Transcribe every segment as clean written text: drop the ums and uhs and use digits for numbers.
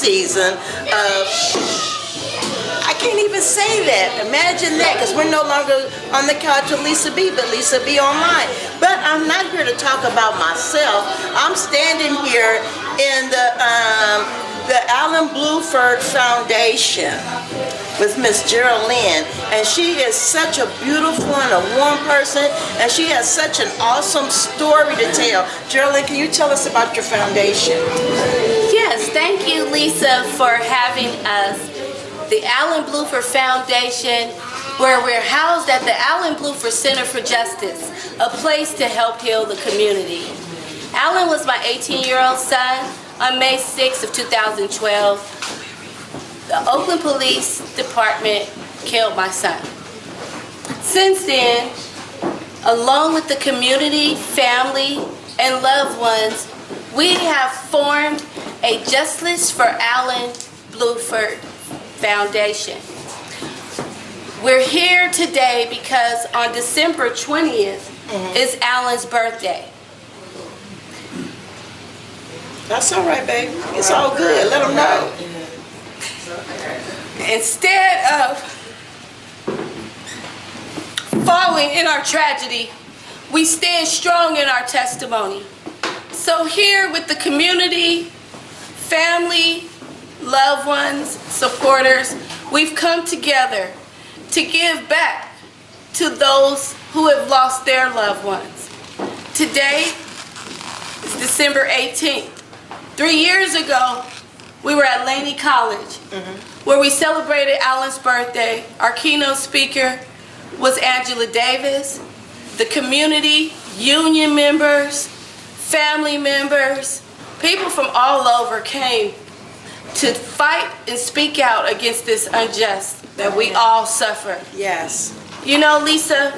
season of, I can't even say that. Imagine that, because we're no longer on the couch with Lisa B, but Lisa B online. But I'm not here to talk about myself. I'm standing here in the Brown-Blueford Foundation with Miss Jeralynn, and she is such a beautiful and a warm person, and she has such an awesome story to tell. Jeralynn, can you tell us about your foundation? Yes, thank you, Lisa, for having us. The Brown-Blueford Foundation, where we're housed at the Brown-Blueford Center for Justice, a place to help heal the community. Alan was my 18-year-old son. On May 6th of 2012, the Oakland Police Department killed my son. Since then, along with the community, family, and loved ones, we have formed a Justice for Brown-Blueford Foundation. We're here today because on December 20th is Alan's birthday. That's all right, baby. It's all good. Let them know. Instead of falling in our tragedy, we stand strong in our testimony. So here with the community, family, loved ones, supporters, we've come together to give back to those who have lost their loved ones. Today is December 18th. 3 years ago, we were at Laney College, where we celebrated Alan's birthday. Our keynote speaker was Angela Davis. The community, union members, family members, people from all over came to fight and speak out against this unjust that we all suffer. Yes. You know, Lisa,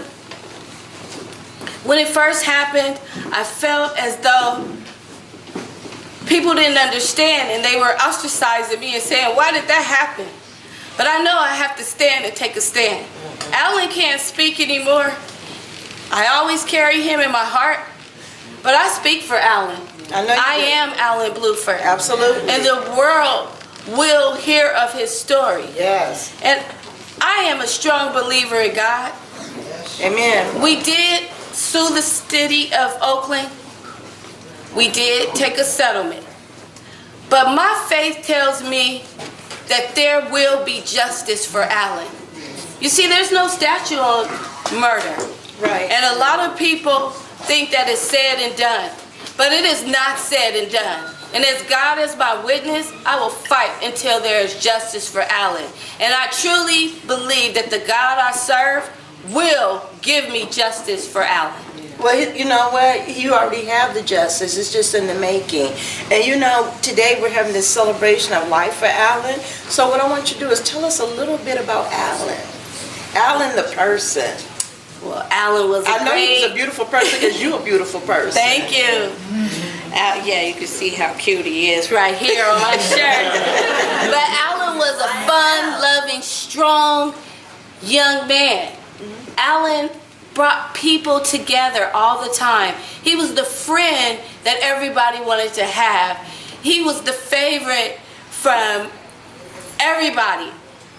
when it first happened, I felt as though people didn't understand, and they were ostracizing me and saying, why did that happen? But I know I have to stand and take a stand. Alan can't speak anymore. I always carry him in my heart, but I speak for Alan. I am Brown-Blueford. Absolutely. And the world will hear of his story. Yes. And I am a strong believer in God. Amen. We did sue the city of Oakland. We did take a settlement. But my faith tells me that there will be justice for Alan. You see, there's no statute on murder. Right. And a lot of people think that it's said and done. But it is not said and done. And as God is my witness, I will fight until there is justice for Alan. And I truly believe that the God I serve will give me justice for Alan. Well, you know what? You already have the justice. It's just in the making. And you know, today we're having this celebration of life for Alan. So what I want you to do is tell us a little bit about Alan. Alan the person. Well, Alan was I know he was a beautiful person because you're a beautiful person. Thank you. Yeah, you can see how cute he is right here on my shirt. But Alan was a fun, loving, strong young man. Alan brought people together all the time. He was the friend that everybody wanted to have. He was the favorite from everybody.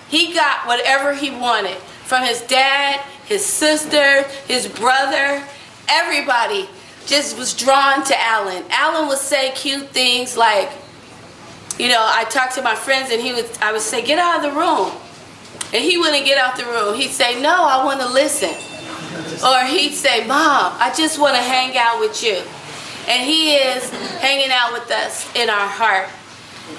He got whatever he wanted from his dad, his sister, his brother. Everybody just was drawn to Alan. Alan would say cute things like, you know, I talked to my friends and I would say, get out of the room. And he wouldn't get out the room. He'd say, no, I want to listen. Or he'd say, Mom, I just want to hang out with you. And he is hanging out with us in our heart.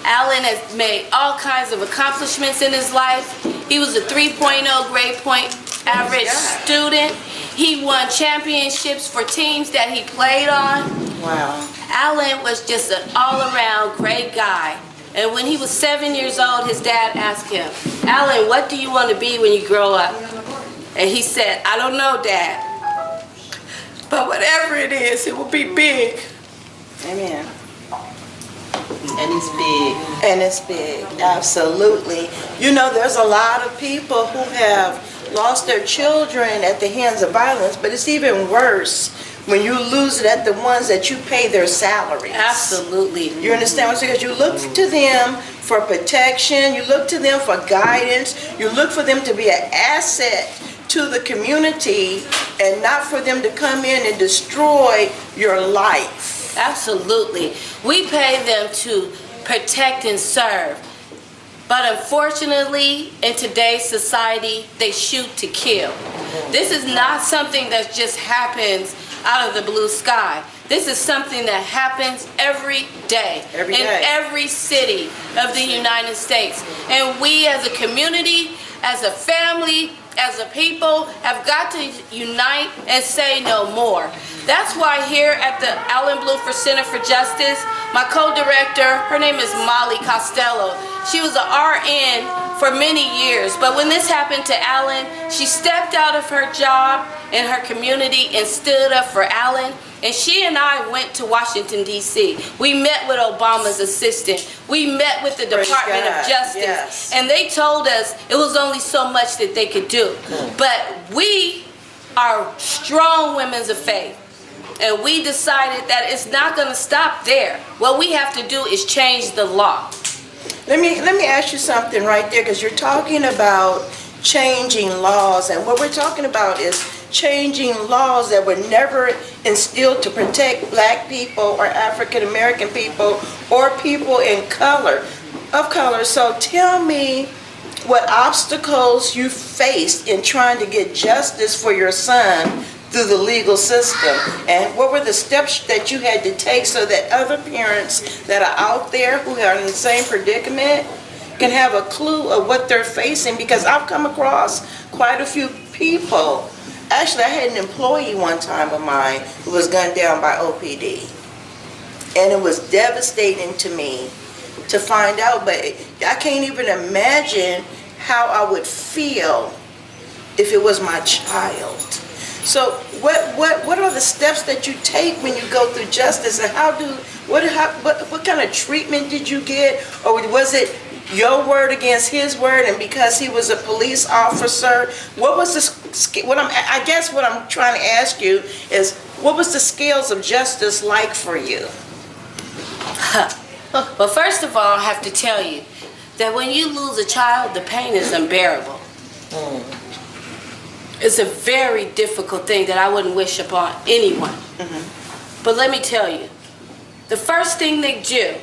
Alan has made all kinds of accomplishments in his life. He was a 3.0 grade point average student. He won championships for teams that he played on. Wow. Alan was just an all-around great guy. And when he was 7 years old, his dad asked him, Alan, what do you want to be when you grow up? And he said, I don't know, Dad. But whatever it is, it will be big. Amen. And it's big. And it's big, absolutely. You know, there's a lot of people who have lost their children at the hands of violence, but it's even worse when you lose it at the ones that you pay their salaries. Absolutely. You understand what I'm saying? Because you look to them for protection. You look to them for guidance. You look for them to be an asset to the community and not for them to come in and destroy your life. Absolutely. We pay them to protect and serve. But unfortunately, in today's society, they shoot to kill. This is not something that just happens out of the blue sky. This is something that happens every day in every city of the United States. And we as a community, as a family, as a people, have got to unite and say no more. That's why here at the Brown-Blueford Center for Justice, my co-director, her name is Molly Costello. She was an RN for many years, but when this happened to Alan, she stepped out of her job in her community and stood up for Alan. And she and I went to Washington, D.C. We met with Obama's assistant. We met with the Department of Justice. Yes. And they told us it was only so much that they could do. But we are strong women of faith. And we decided that it's not going to stop there. What we have to do is change the law. Let me ask you something right there, because you're talking about changing laws, and what we're talking about is changing laws that were never instilled to protect black people or African American people or people of color. So tell me what obstacles you faced in trying to get justice for your son through the legal system, and what were the steps that you had to take so that other parents that are out there who are in the same predicament can have a clue of what they're facing. Because I've come across quite a few people. Actually, I had an employee one time of mine who was gunned down by OPD. And it was devastating to me to find out, but I can't even imagine how I would feel if it was my child. So what are the steps that you take when you go through justice, and what kind of treatment did you get? Or was it your word against his word, and because he was a police officer, what was I guess what I'm trying to ask you is, what was the scales of justice like for you? Well, first of all, I have to tell you that when you lose a child, the pain is unbearable. It's a very difficult thing that I wouldn't wish upon anyone. But let me tell you, the first thing they do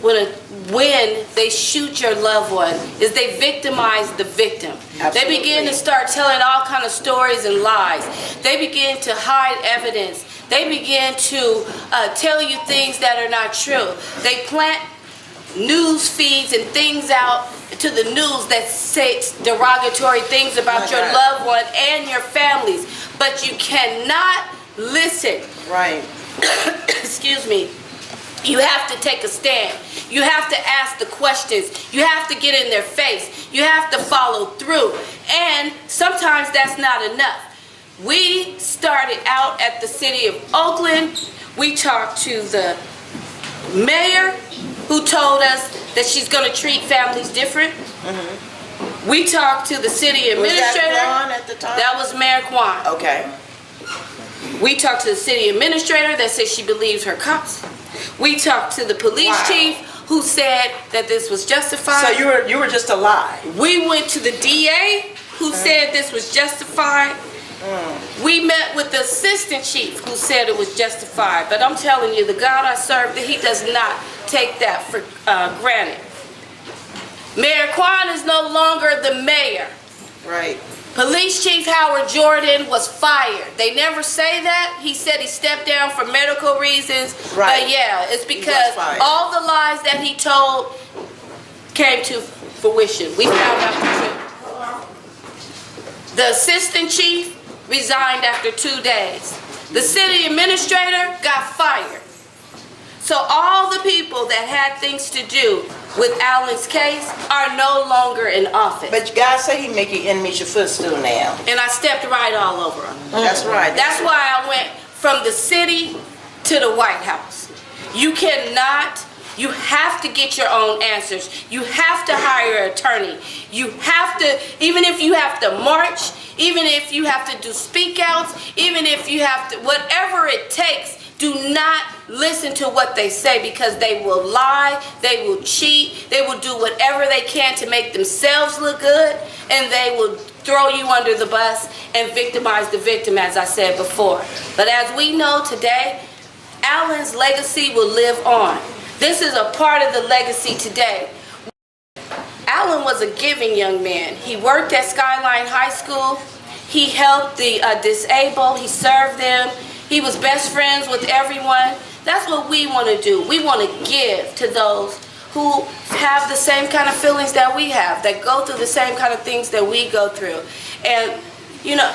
when they shoot your loved one is they victimize the victim. Absolutely. They begin to start telling all kind of stories and lies. They begin to hide evidence. They begin to tell you things that are not true. They plant news feeds and things out to the news that say derogatory things about your loved one and your families, but you cannot listen. Right. Excuse me. You have to take a stand. You have to ask the questions. You have to get in their face. You have to follow through. And sometimes that's not enough. We started out at the city of Oakland. We talked to the mayor, who told us that she's going to treat families different. We talked to the city administrator. Was that Kwan at the time? That was Mayor Kwan. Okay. We talked to the city administrator that said she believes her cops. We talked to the police chief, who said that this was justified. So you were just a lie. We went to the DA, who said this was justified. We met with the assistant chief, who said it was justified. But I'm telling you, the God I serve, that he does not take that for granted. Mayor Kwan is no longer the mayor. Right. Police Chief Howard Jordan was fired. They never say that. He said he stepped down for medical reasons. Right. But yeah, it's because all the lies that he told came to fruition. We found out the truth. The assistant chief resigned after 2 days. The city administrator got fired. So all the people that had things to do with Alan's case are no longer in office. But God said He make your enemies your footstool now. And I stepped right all over them. That's right. That's why I went from the city to the White House. You cannot, you have to get your own answers. You have to hire an attorney. You have to, even if you have to march, even if you have to do speak outs, even if you have to, whatever it takes Do not listen to what they say, because they will lie, they will cheat, they will do whatever they can to make themselves look good, and they will throw you under the bus and victimize the victim, as I said before. But as we know today, Alan's legacy will live on. This is a part of the legacy today. Alan was a giving young man. He worked at Skyline High School. He helped the disabled. He served them. He was best friends with everyone. That's what we want to do. We want to give to those who have the same kind of feelings that we have, that go through the same kind of things that we go through. And, you know.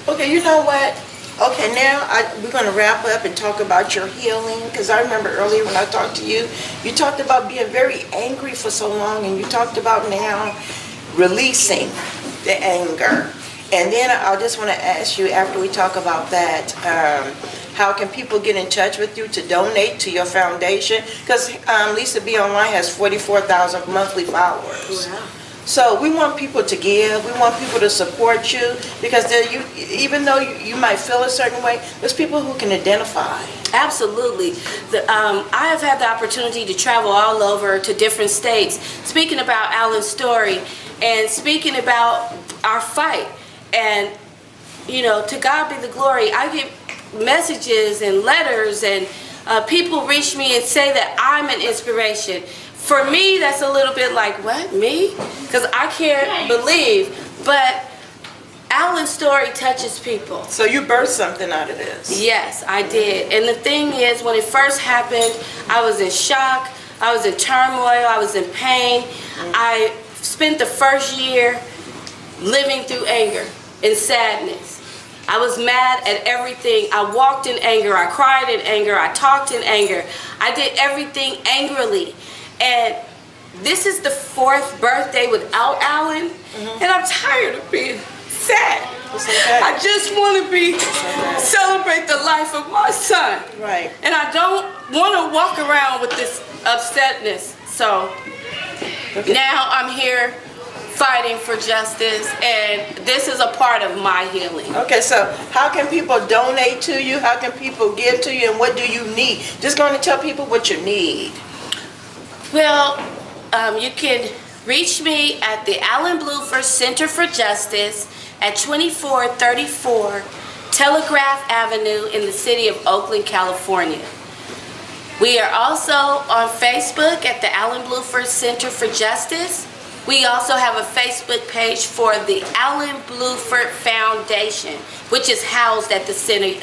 Okay, you know what? Okay, now we're going to wrap up and talk about your healing, because I remember earlier when I talked to you, you talked about being very angry for so long, and you talked about now releasing the anger. And then I just want to ask you, after we talk about that, how can people get in touch with you to donate to your foundation? Because Lisa B Online has 44,000 monthly followers. Wow. So we want people to give. We want people to support you, because even though you might feel a certain way, there's people who can identify. Absolutely. I have had the opportunity to travel all over to different states, speaking about Alan's story and speaking about our fight. And, you know, to God be the glory. I get messages and letters, and people reach me and say that I'm an inspiration. For me, that's a little bit like, what, me? Because I can't believe. But Alan's story touches people. So you birthed something out of this. Yes, I did. And the thing is, when it first happened, I was in shock. I was in turmoil. I was in pain. I spent the first year living through anger and sadness. I was mad at everything. I walked in anger. I cried in anger. I talked in anger. I did everything angrily. And this is the 4th birthday without Alan, and I'm tired of being sad. Okay. I just want to celebrate the life of my son. Right. And I don't want to walk around with this upsetness. So now I'm here fighting for justice, and this is a part of my healing. Okay, so how can people donate to you? How can people give to you, and what do you need? Just going to tell people what you need. Well, you can reach me at the Brown-Blueford Center for Justice at 2434 Telegraph Avenue in the city of Oakland, California. We are also on Facebook at the Brown-Blueford Center for Justice. We also have a Facebook page for the Brown-Blueford Foundation, which is housed at the center.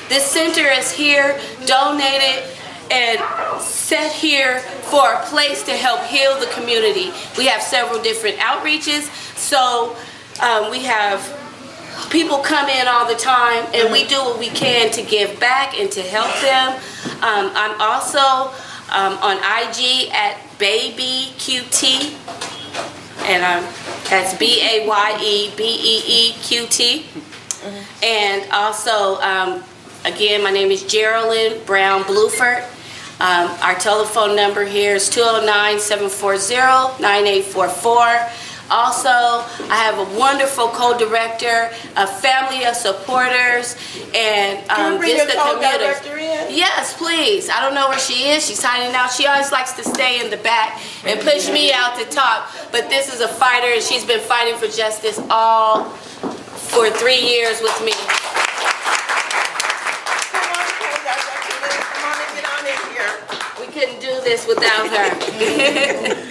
This center is here, donated, and set here for a place to help heal the community. We have several different outreaches, so we have people come in all the time, and we do what we can to give back and to help them. I'm also on IG at BabyQT, and that's BAYEBEEQT. And also, again, my name is Jeralynn Brown-Blueford. Our telephone number here is 209-740-9844. Also, I have a wonderful co-director, a family of supporters, and Can you bring just your the commuters. co-director in? Yes, please. I don't know where she is. She's hiding out. She always likes to stay in the back and push me out to talk. But this is a fighter, and she's been fighting for justice all for 3 years with me. We couldn't do this without her.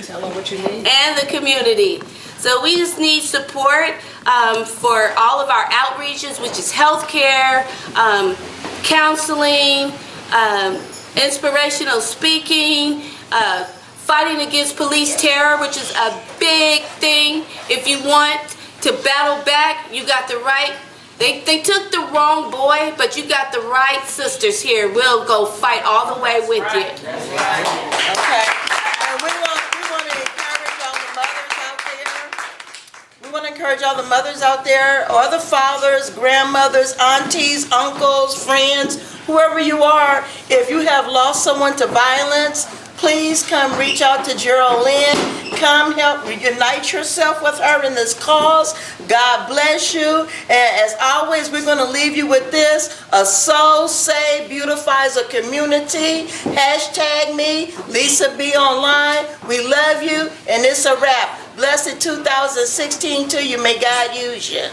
Tell her what you need. And the community. So we just need support for all of our outreaches, which is healthcare, counseling, inspirational speaking, fighting against police terror, which is a big thing. If you want to battle back, you got the right. They took the wrong boy, but you got the right sisters here. We'll go fight all the way with you. Okay. And we want to encourage all the mothers out there. We want to encourage all the mothers out there, or the fathers, grandmothers, aunties, uncles, friends, whoever you are. If you have lost someone to violence, please come reach out to Jeralynn. Come help unite yourself with her in this cause. God bless you. And as always, we're going to leave you with this. A soul saved beautifies a community. Hashtag me, Lisa B Online. We love you, and it's a wrap. Blessed 2016 to you. May God use you.